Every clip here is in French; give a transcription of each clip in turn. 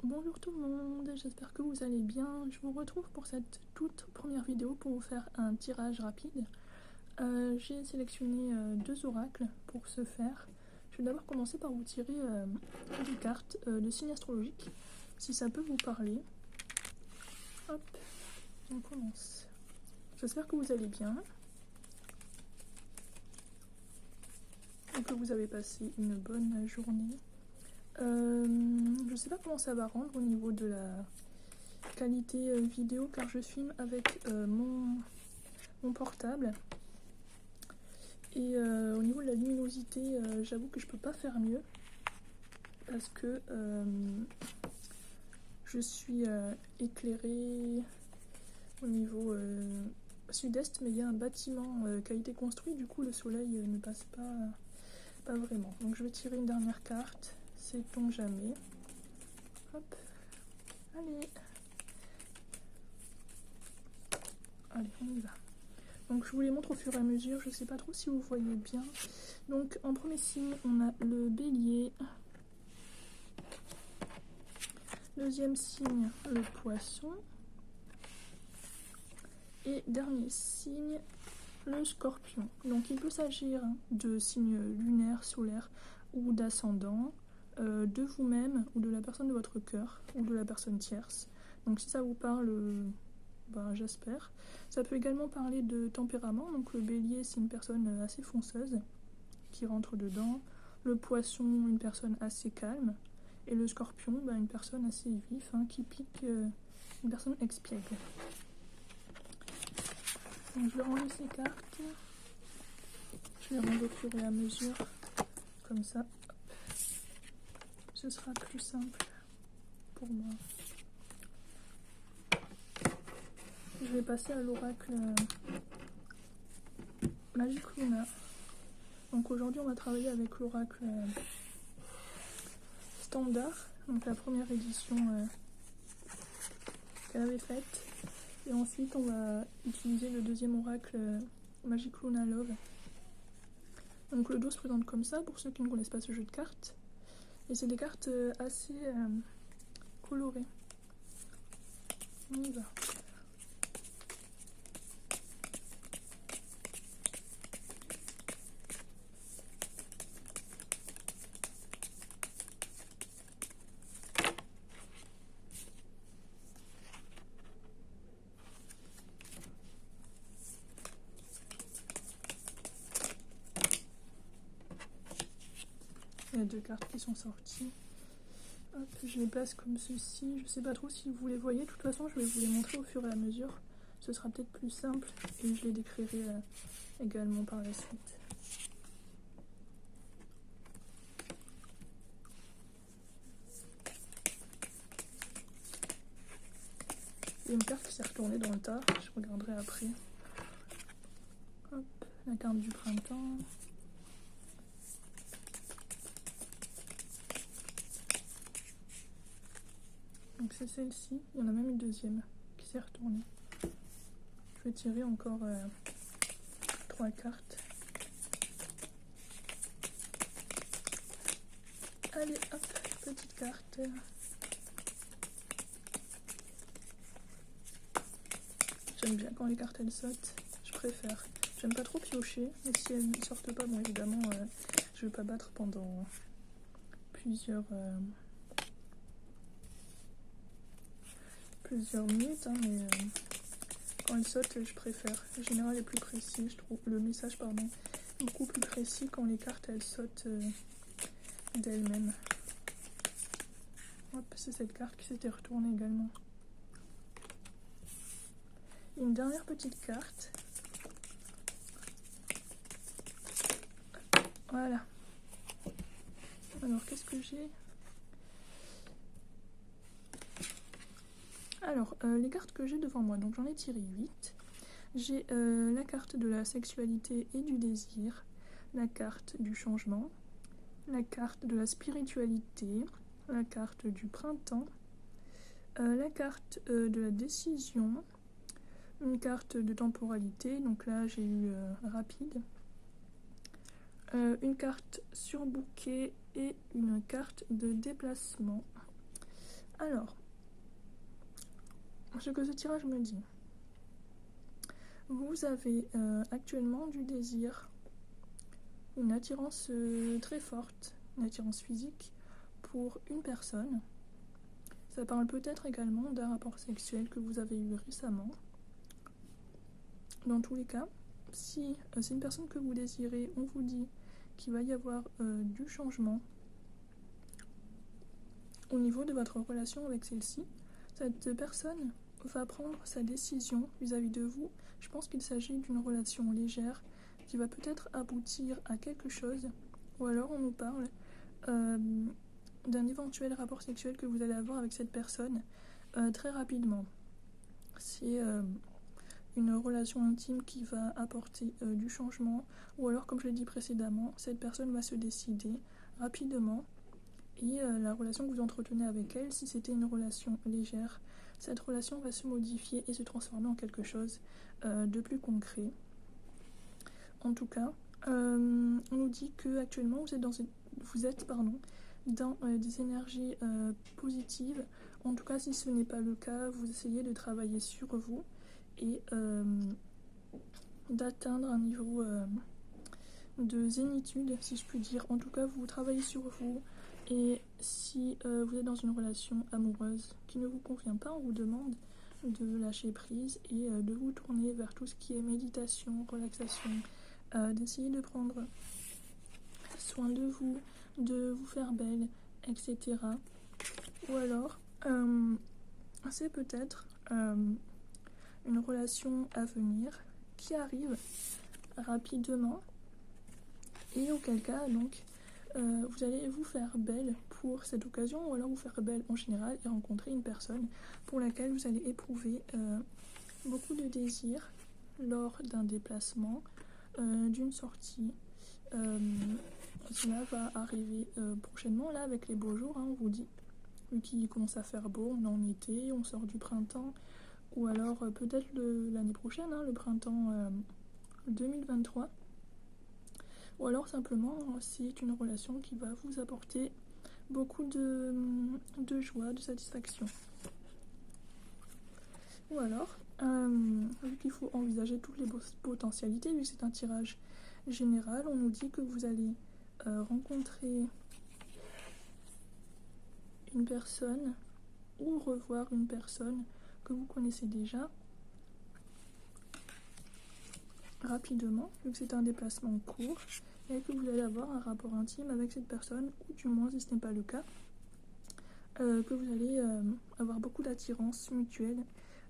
Bonjour tout le monde, j'espère que vous allez bien. Je vous retrouve pour cette toute première vidéo pour vous faire un tirage rapide. J'ai sélectionné deux oracles pour ce faire. Je vais d'abord commencer par vous tirer des cartes de signes astrologiques, si ça peut vous parler. Hop, on commence. J'espère que vous allez bien et que vous avez passé une bonne journée. Je sais pas comment ça va rendre au niveau de la qualité vidéo car je filme avec mon portable et au niveau de la luminosité j'avoue que je peux pas faire mieux parce que je suis éclairée au niveau sud-est, mais il y a un bâtiment qui a été construit, du coup le soleil ne passe pas vraiment. Donc je vais tirer une dernière carte, sait-on jamais. Hop, allez, on y va. Donc je vous les montre au fur et à mesure, je sais pas trop si vous voyez bien. Donc en premier signe on a le bélier, deuxième signe le poisson, et dernier signe le scorpion. Donc il peut s'agir de signes lunaires, solaires ou d'ascendant, de vous-même ou de la personne de votre cœur ou de la personne tierce. Donc si ça vous parle, j'espère. Ça peut également parler de tempérament. Donc le bélier c'est une personne assez fonceuse qui rentre dedans, le poisson une personne assez calme, et le scorpion une personne assez vif qui pique, une personne expiègle. Donc je vais ranger ces cartes, je les range au fur et à mesure, comme ça ce sera plus simple pour moi. Je vais passer à l'oracle Magic Luna. Donc aujourd'hui on va travailler avec l'oracle standard, donc la première édition qu'elle avait faite. Et ensuite on va utiliser le deuxième oracle Magic Luna Love. Donc le dos se présente comme ça pour ceux qui ne connaissent pas ce jeu de cartes. Et c'est des cartes assez colorées. On y va. Il y a deux cartes qui sont sorties. Hop, je les place comme ceci. Je sais pas trop si vous les voyez. De toute façon, je vais vous les montrer au fur et à mesure. Ce sera peut-être plus simple et je les décrirai également par la suite. Il y a une carte qui s'est retournée dans le tas. Je regarderai après. Hop, la carte du printemps. Donc c'est celle-ci, il y en a même une deuxième qui s'est retournée. Je vais tirer encore 3 cartes. Allez hop, petite carte. J'aime bien quand les cartes elles sautent, je préfère. J'aime pas trop piocher, mais si elles ne sortent pas, bon évidemment je vais pas battre pendant plusieurs minutes, mais quand elles sautent, je préfère. Le général est plus précis, je trouve. Le message, pardon, beaucoup plus précis quand les cartes elles sautent d'elles-mêmes. Hop, c'est cette carte qui s'était retournée également. Une dernière petite carte. Voilà. Alors, qu'est-ce que j'ai ? Alors, les cartes que j'ai devant moi, donc j'en ai tiré 8. J'ai la carte de la sexualité et du désir, la carte du changement, la carte de la spiritualité, la carte du printemps, la carte de la décision, une carte de temporalité, donc là j'ai eu rapide, une carte sur bouquet et une carte de déplacement. Alors, ce que ce tirage me dit, vous avez actuellement du désir, une attirance très forte, une attirance physique pour une personne. Ça parle peut-être également d'un rapport sexuel que vous avez eu récemment. Dans tous les cas, si c'est une personne que vous désirez, on vous dit qu'il va y avoir du changement au niveau de votre relation avec celle-ci. Cette personne va prendre sa décision vis-à-vis de vous. Je pense qu'il s'agit d'une relation légère qui va peut-être aboutir à quelque chose, ou alors on nous parle d'un éventuel rapport sexuel que vous allez avoir avec cette personne très rapidement. C'est une relation intime qui va apporter du changement, ou alors comme je l'ai dit précédemment, cette personne va se décider rapidement, et la relation que vous entretenez avec elle, si c'était une relation légère, cette relation va se modifier et se transformer en quelque chose de plus concret. En tout cas, on nous dit que actuellement vous êtes dans des énergies positives. En tout cas, si ce n'est pas le cas, vous essayez de travailler sur vous et d'atteindre un niveau de zénitude, si je puis dire. En tout cas, vous travaillez sur vous, et si vous êtes dans une relation amoureuse qui ne vous convient pas, on vous demande de lâcher prise et de vous tourner vers tout ce qui est méditation, relaxation, d'essayer de prendre soin de vous faire belle, etc. Ou alors, c'est peut-être une relation à venir qui arrive rapidement, et auquel cas, donc, vous allez vous faire belle pour cette occasion, ou alors vous faire belle en général et rencontrer une personne pour laquelle vous allez éprouver beaucoup de désir lors d'un déplacement, d'une sortie. Cela va arriver prochainement, là, avec les beaux jours, hein, on vous dit. Vu qu'il commence à faire beau, on est en été, on sort du printemps, ou alors peut-être l'année prochaine, hein, le printemps 2023. Ou alors simplement, c'est une relation qui va vous apporter beaucoup de joie, de satisfaction. Ou alors, vu qu'il faut envisager toutes les potentialités, vu que c'est un tirage général, on nous dit que vous allez rencontrer une personne ou revoir une personne que vous connaissez déjà rapidement, vu que c'est un déplacement court, et que vous allez avoir un rapport intime avec cette personne, ou du moins, si ce n'est pas le cas, que vous allez avoir beaucoup d'attirance mutuelle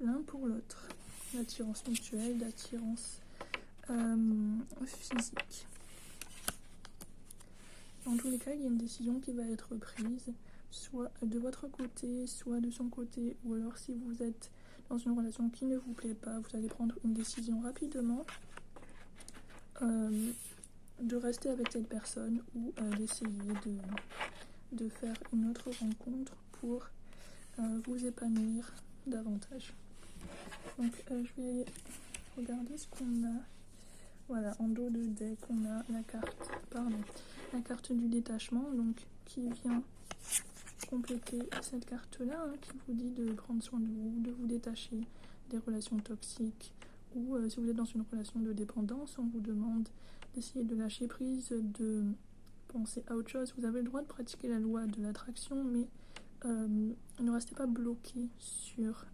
l'un pour l'autre. D'attirance mutuelle, d'attirance physique. Dans tous les cas, il y a une décision qui va être prise, soit de votre côté, soit de son côté, ou alors si vous êtes dans une relation qui ne vous plaît pas, vous allez prendre une décision rapidement de rester avec cette personne, ou d'essayer de faire une autre rencontre pour vous épanouir davantage. Donc je vais regarder ce qu'on a. Voilà, en dos de deck, on a la carte du détachement, donc qui vient compléter cette carte-là, hein, qui vous dit de prendre soin de vous détacher des relations toxiques, ou si vous êtes dans une relation de dépendance, on vous demande d'essayer de lâcher prise, de penser à autre chose. Vous avez le droit de pratiquer la loi de l'attraction, mais ne restez pas bloqué sur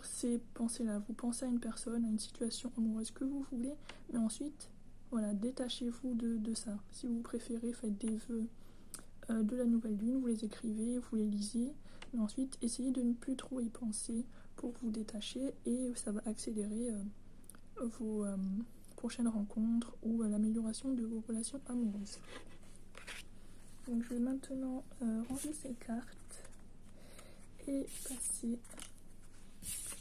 ces pensées-là. Vous pensez à une personne, à une situation amoureuse que vous voulez, mais ensuite, voilà, détachez-vous de ça. Si vous préférez, faites des vœux de la nouvelle lune, vous les écrivez, vous les lisez, mais ensuite, essayez de ne plus trop y penser pour vous détacher, et ça va accélérer vos prochaines rencontres ou l'amélioration de vos relations amoureuses. Donc je vais maintenant ranger ces cartes et passer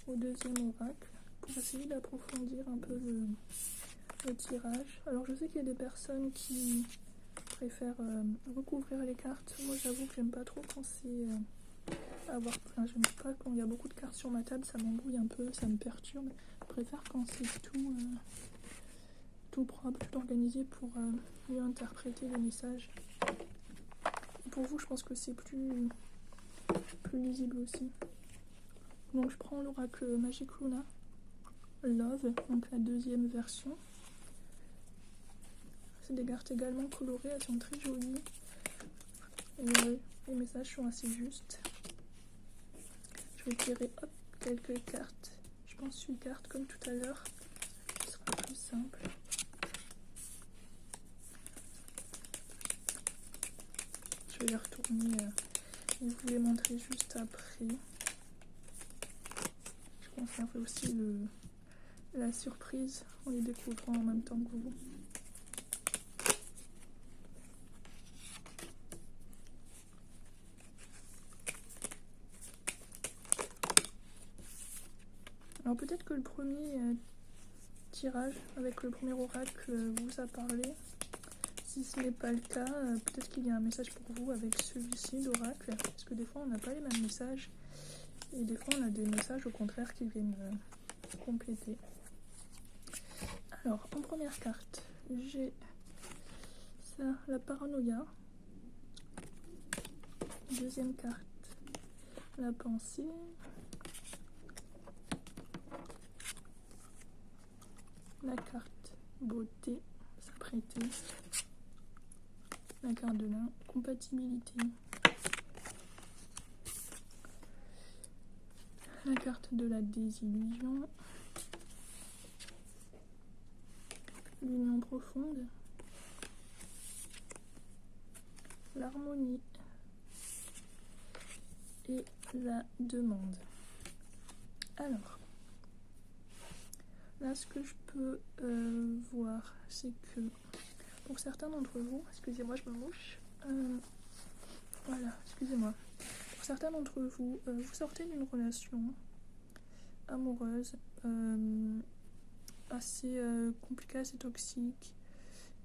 au deuxième oracle pour essayer d'approfondir un peu le tirage. Alors je sais qu'il y a des personnes qui préfèrent recouvrir les cartes. Moi j'avoue que j'aime pas trop quand c'est j'aime pas quand il y a beaucoup de cartes sur ma table, ça m'embrouille un peu, ça me perturbe. Je préfère quand c'est tout propre, tout organisé pour mieux interpréter les messages. pour vous, je pense que c'est plus lisible aussi. Donc je prends l'oracle Magic Luna Love, donc la deuxième version. C'est des cartes également colorées, elles sont très jolies. Et les messages sont assez justes. Je vais tirer quelques cartes. Je pense une carte comme tout à l'heure. Ce sera plus simple. Je vais les retourner et vous les montrer juste après. Je conserve aussi la surprise en les découvrant en même temps que vous. Alors peut-être que le premier tirage avec le premier oracle vous a parlé. Si ce n'est pas le cas, peut-être qu'il y a un message pour vous avec celui-ci d'oracle. Parce que des fois on n'a pas les mêmes messages. Et des fois on a des messages au contraire qui viennent compléter. Alors en première carte, j'ai ça, la paranoïa. Deuxième carte, la pensée. La carte beauté, s'apprêter. La carte de l'incompatibilité. La carte de la désillusion. L'union profonde. L'harmonie. Et la demande. Alors, là ce que je peux voir, c'est que pour certains d'entre vous, excusez-moi, je me mouche. Voilà, excusez-moi. Pour certains d'entre vous, vous sortez d'une relation amoureuse assez compliquée, assez toxique,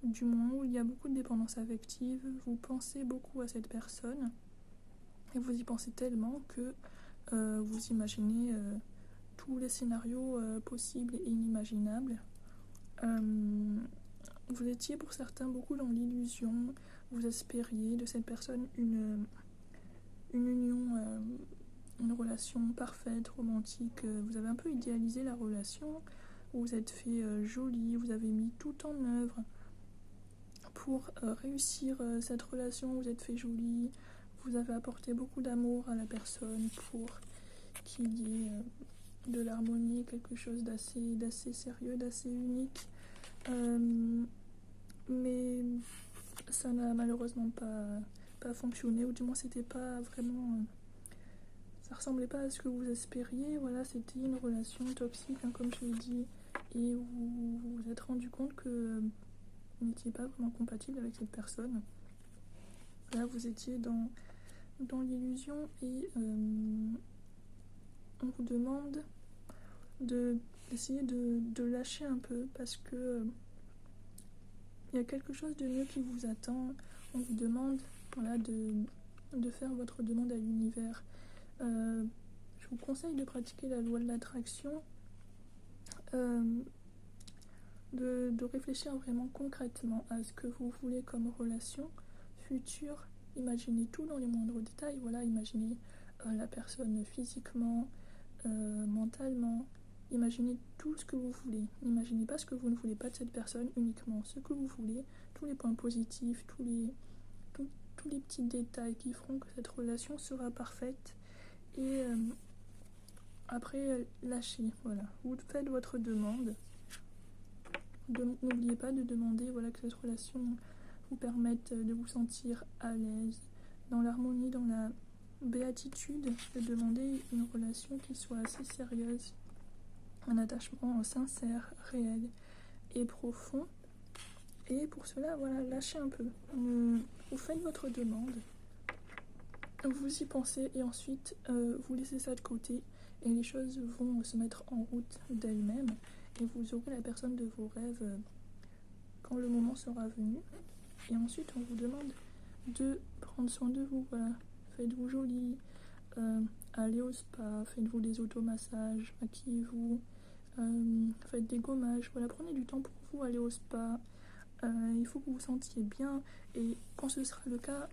du moins où il y a beaucoup de dépendance affective. Vous pensez beaucoup à cette personne et vous y pensez tellement que vous imaginez tous les scénarios possibles et inimaginables. Vous étiez pour certains beaucoup dans l'illusion, vous espériez de cette personne une union, une relation parfaite, romantique. Vous avez un peu idéalisé la relation, vous vous êtes fait jolie, vous avez mis tout en œuvre pour réussir cette relation, vous êtes fait jolie, vous avez apporté beaucoup d'amour à la personne pour qu'il y ait de l'harmonie, quelque chose d'assez sérieux, d'assez unique. Mais ça n'a malheureusement pas fonctionné, ou du moins c'était pas vraiment, ça ressemblait pas à ce que vous espériez. Voilà, c'était une relation toxique, hein, comme je l'ai dit, et vous vous êtes rendu compte que vous n'étiez pas vraiment compatible avec cette personne. Là vous étiez dans l'illusion, et on vous demande d'essayer de lâcher un peu, parce que il y a quelque chose de mieux qui vous attend. On vous demande, voilà, de faire votre demande à l'univers. Je vous conseille de pratiquer la loi de l'attraction, de réfléchir vraiment concrètement à ce que vous voulez comme relation future. Imaginez tout dans les moindres détails. Voilà, imaginez la personne physiquement, mentalement. Imaginez tout ce que vous voulez. N'imaginez pas ce que vous ne voulez pas de cette personne, uniquement ce que vous voulez, tous les points positifs, tous les petits détails qui feront que cette relation sera parfaite. Et après, lâchez. Voilà, vous faites votre demande. N'oubliez pas de demander, voilà, que cette relation vous permette de vous sentir à l'aise, dans l'harmonie, dans la béatitude, de demander une relation qui soit assez sérieuse, un attachement sincère, réel et profond. Et pour cela, voilà, lâchez un peu. Vous faites votre demande, vous y pensez, et ensuite vous laissez ça de côté, et les choses vont se mettre en route d'elles-mêmes, et vous aurez la personne de vos rêves quand le moment sera venu. Et ensuite on vous demande de prendre soin de vous. Voilà, faites-vous jolie, allez au spa, faites-vous des automassages, maquillez-vous, faites des gommages. Voilà, prenez du temps pour vous, allez au spa. Il faut que vous vous sentiez bien, et quand ce sera le cas,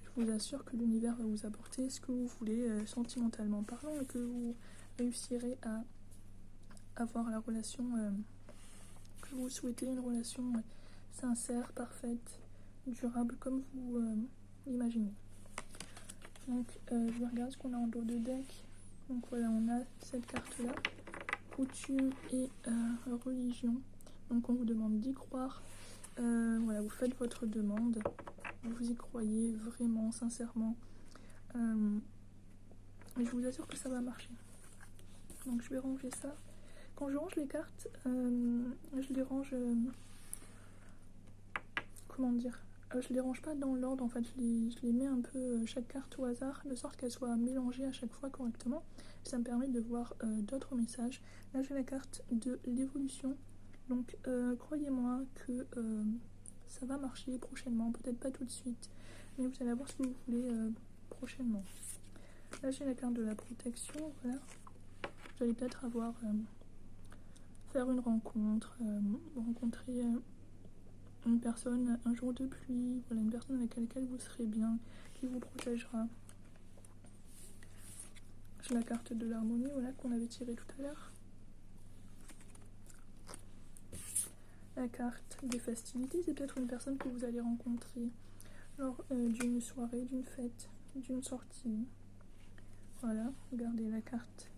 je je vous assure que l'univers va vous apporter ce que vous voulez sentimentalement parlant et que vous réussirez à avoir la relation que vous souhaitez, une relation sincère, parfaite, durable comme vous l'imaginez. Donc je regarde ce qu'on a en dos de deck. Donc voilà, on a cette carte là, coutume et religion. Donc on vous demande d'y croire. Voilà, vous faites votre demande, vous y croyez vraiment, sincèrement. Et je vous assure que ça va marcher. Donc je vais ranger ça. Quand je range les cartes, je les range... comment dire, je les range pas dans l'ordre, en fait, je les mets un peu chaque carte au hasard, de sorte qu'elle soit mélangée à chaque fois correctement. Ça me permet de voir d'autres messages. Là j'ai la carte de l'évolution, donc croyez-moi que ça va marcher prochainement, peut-être pas tout de suite, mais vous allez avoir ce que vous voulez prochainement. Là j'ai la carte de la protection, voilà. Vous allez peut-être avoir faire une rencontre, rencontrer une personne un jour de pluie, voilà, une personne avec laquelle vous serez bien, qui vous protégera. J'ai la carte de l'harmonie, voilà, qu'on avait tirée tout à l'heure. La carte des festivités, c'est peut-être une personne que vous allez rencontrer lors d'une soirée, d'une fête, d'une sortie. Voilà, regardez la carte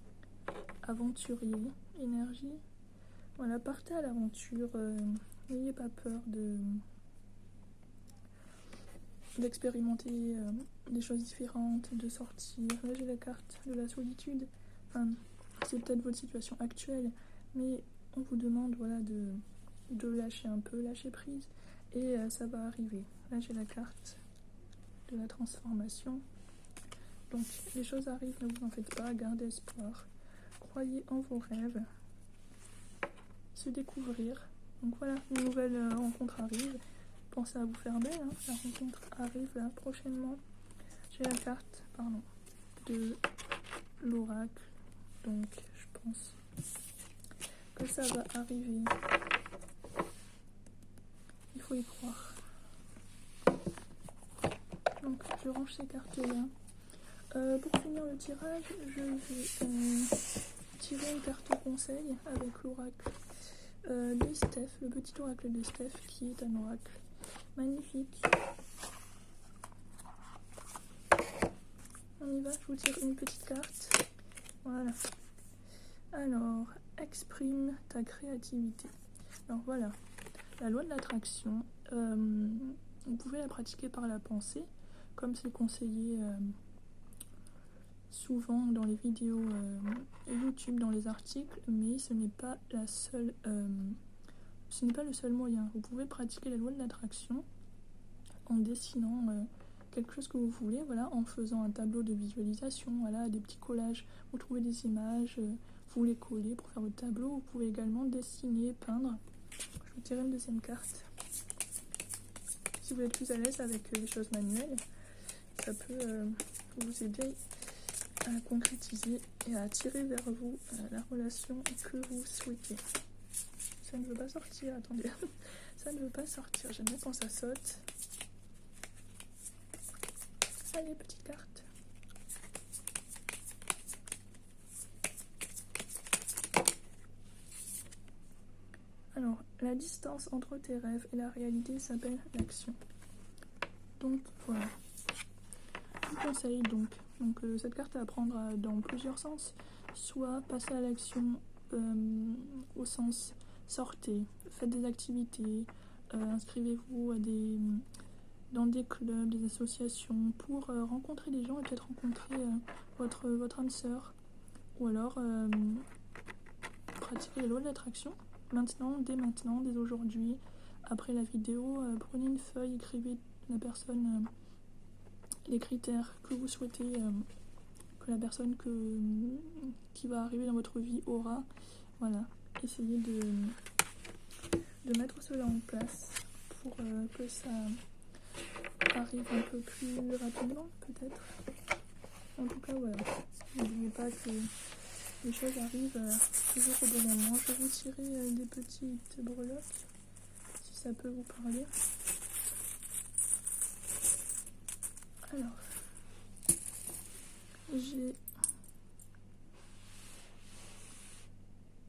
aventurier, énergie. Voilà, partez à l'aventure, n'ayez pas peur d'expérimenter des choses différentes, de sortir. Là j'ai la carte de la solitude. Enfin, c'est peut-être votre situation actuelle, mais on vous demande voilà, de lâcher un peu, lâcher prise, et ça va arriver. Là j'ai la carte de la transformation. Donc les choses arrivent, ne vous en faites pas, gardez espoir, croyez en vos rêves, se découvrir. Donc voilà, une nouvelle rencontre arrive. Pensez à vous faire belle, hein. La rencontre arrive là prochainement. J'ai la carte, de l'oracle. Donc je pense que ça va arriver. Il faut y croire. Donc je range ces cartes là. Pour finir le tirage, je vais tirer une carte conseil avec l'oracle de Steph, le petit oracle de Steph qui est un oracle magnifique. On y va, je vous tire une petite carte. Voilà. Alors, exprime ta créativité. Alors voilà, la loi de l'attraction, vous pouvez la pratiquer par la pensée, comme c'est conseillé souvent dans les vidéos YouTube, dans les articles, mais ce n'est pas la seule, ce n'est pas le seul moyen. Vous pouvez pratiquer la loi de l'attraction en dessinant quelque chose que vous voulez, voilà, en faisant un tableau de visualisation, voilà, des petits collages. Vous trouvez des images, vous les collez pour faire votre tableau. Vous pouvez également dessiner, peindre. Je vous tire une deuxième carte. Si vous êtes plus à l'aise avec les choses manuelles, ça peut vous aider à concrétiser et à attirer vers vous la relation que vous souhaitez. Ça ne veut pas sortir, attendez. Ça ne veut pas sortir, j'aime bien quand ça saute. Allez, petite carte. Alors, la distance entre tes rêves et la réalité s'appelle l'action. Donc, voilà. Je vous conseille donc cette carte à prendre dans plusieurs sens. Soit passer à l'action au sens sortez, faites des activités, inscrivez-vous dans des clubs, des associations pour rencontrer des gens et peut-être rencontrer votre âme sœur. Ou alors pratiquer la loi de l'attraction. Maintenant, dès aujourd'hui, après la vidéo, prenez une feuille, écrivez la personne, les critères que vous souhaitez que la personne qui va arriver dans votre vie aura. Voilà, essayez de mettre cela en place pour que ça arrive un peu plus rapidement, peut-être. En tout cas, voilà. N'oubliez pas que les choses arrivent toujours au bon moment. Je vais vous tirer des petites breloques, si ça peut vous parler. Alors, j'ai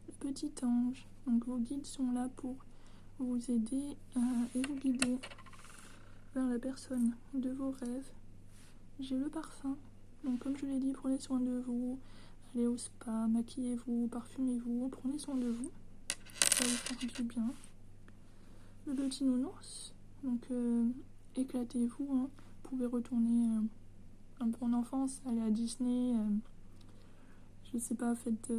le petit ange. Donc vos guides sont là pour vous aider et vous guider vers la personne de vos rêves. J'ai le parfum. Donc comme je l'ai dit, prenez soin de vous. Allez au spa, maquillez-vous, parfumez-vous, prenez soin de vous. Ça va vous faire du bien. Le petit nounours. Donc éclatez-vous. Hein. Vous pouvez retourner un peu en enfance, aller à Disney. Je sais pas, faites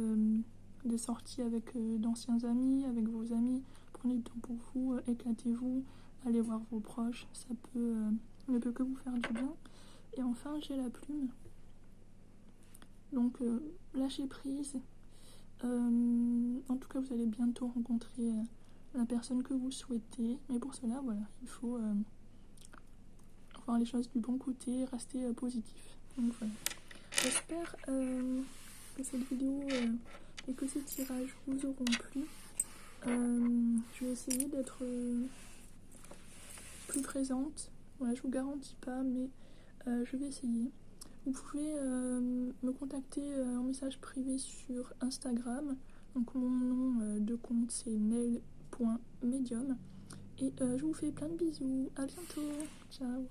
des sorties avec d'anciens amis, avec vos amis. Prenez du temps pour vous, éclatez-vous, allez voir vos proches. Ça ne peut que vous faire du bien. Et enfin, j'ai la plume. Donc, lâchez prise. En tout cas, vous allez bientôt rencontrer la personne que vous souhaitez. Mais pour cela, voilà, il faut voir les choses du bon côté, rester positif. Donc voilà. J'espère que cette vidéo et que ces tirages vous auront plu. Je vais essayer d'être plus présente. Voilà, je vous garantis pas, mais je vais essayer. Vous pouvez me contacter en message privé sur Instagram. Donc mon nom de compte c'est nail.medium. Et je vous fais plein de bisous. À bientôt. Ciao.